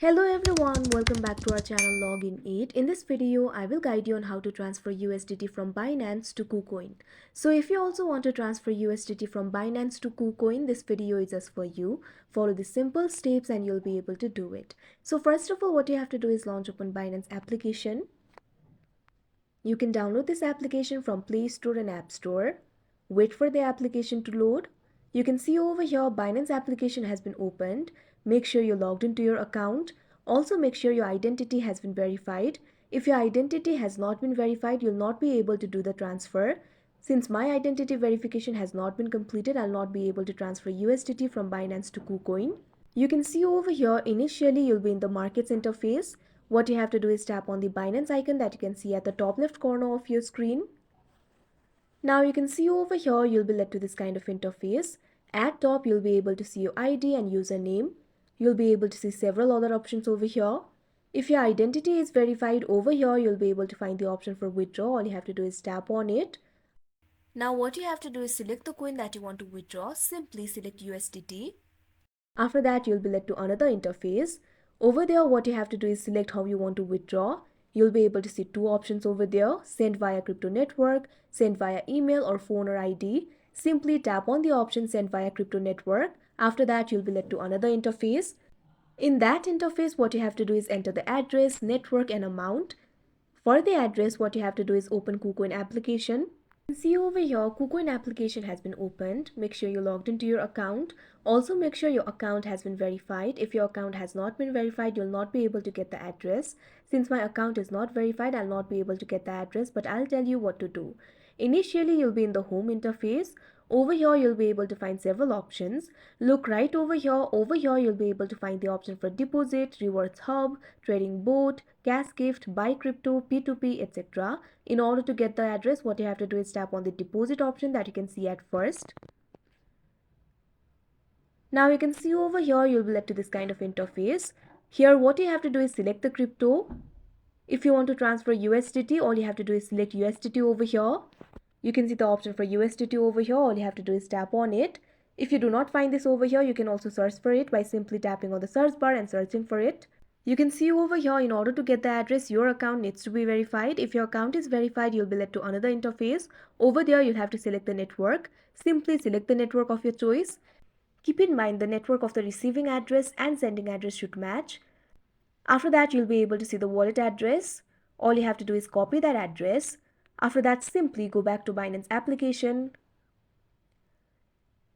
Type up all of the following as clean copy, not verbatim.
Hello everyone, welcome back to our channel Login 8. In this video, I will guide you on how to transfer USDT from Binance to KuCoin. So if you also want to transfer USDT from Binance to KuCoin, this video is just for you. Follow the simple steps and you'll be able to do it. So first of all, what you have to do is launch open Binance application. You can download this application from Play Store and App Store. Wait for the application to load. You can see over here Binance application has been opened. Make sure you're logged into your account. Also make sure your identity has been verified. If your identity has not been verified, you'll not be able to do the transfer. Since my identity verification has not been completed, I'll not be able to transfer USDT from Binance to KuCoin. You can see over here, initially you'll be in the markets interface. What you have to do is tap on the Binance icon that you can see at the top left corner of your screen. Now you can see over here, you'll be led to this kind of interface. At top, you'll be able to see your ID and username. You'll be able to see several other options over here. If your identity is verified over here, you'll be able to find the option for withdraw. All you have to do is tap on it. Now what you have to do is select the coin that you want to withdraw. Simply select USDT. After that, you'll be led to another interface. Over there, what you have to do is select how you want to withdraw. You'll be able to see two options over there: send via crypto network, send via email or phone or ID. Simply tap on the option send via crypto network. After that, you'll be led to another interface. In that interface, what you have to do is enter the address, network and amount. For the address, what you have to do is open KuCoin application. See over here, KuCoin application has been opened. Make sure you logged into your account. Also make sure your account has been verified. If your account has not been verified, you'll not be able to get the address. Since my account is not verified, I'll not be able to get the address, but I'll tell you what to do. Initially, you'll be in the home interface. Over here, you'll be able to find several options. Look right over here. Over here, you'll be able to find the option for deposit, rewards hub, trading bot, cash gift, buy crypto, P2P, etc. In order to get the address, what you have to do is tap on the deposit option that you can see at first. Now you can see over here, you'll be led to this kind of interface. Here, what you have to do is select the crypto. If you want to transfer USDT, all you have to do is select USDT over here. You can see the option for USDT over here. All you have to do is tap on it. If you do not find this over here, you can also search for it by simply tapping on the search bar and searching for it. You can see over here, in order to get the address, your account needs to be verified. If your account is verified, you'll be led to another interface. Over there, you'll have to select the network. Simply select the network of your choice. Keep in mind the network of the receiving address and sending address should match. After that, you'll be able to see the wallet address. All you have to do is copy that address. After that, simply go back to Binance application.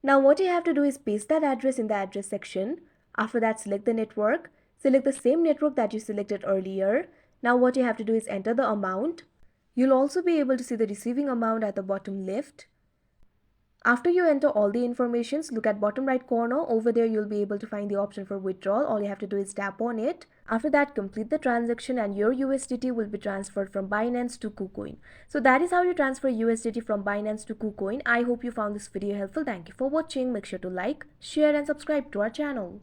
Now what you have to do is paste that address in the address section. After that, select the network. Select the same network that you selected earlier. Now what you have to do is enter the amount. You'll also be able to see the receiving amount at the bottom left. After you enter all the informations, look at bottom right corner. Over there, you'll be able to find the option for withdrawal. All you have to do is tap on it. After that, complete the transaction and your USDT will be transferred from Binance to KuCoin. So that is how you transfer USDT from Binance to KuCoin. I hope you found this video helpful. Thank you for watching. Make sure to like, share and subscribe to our channel.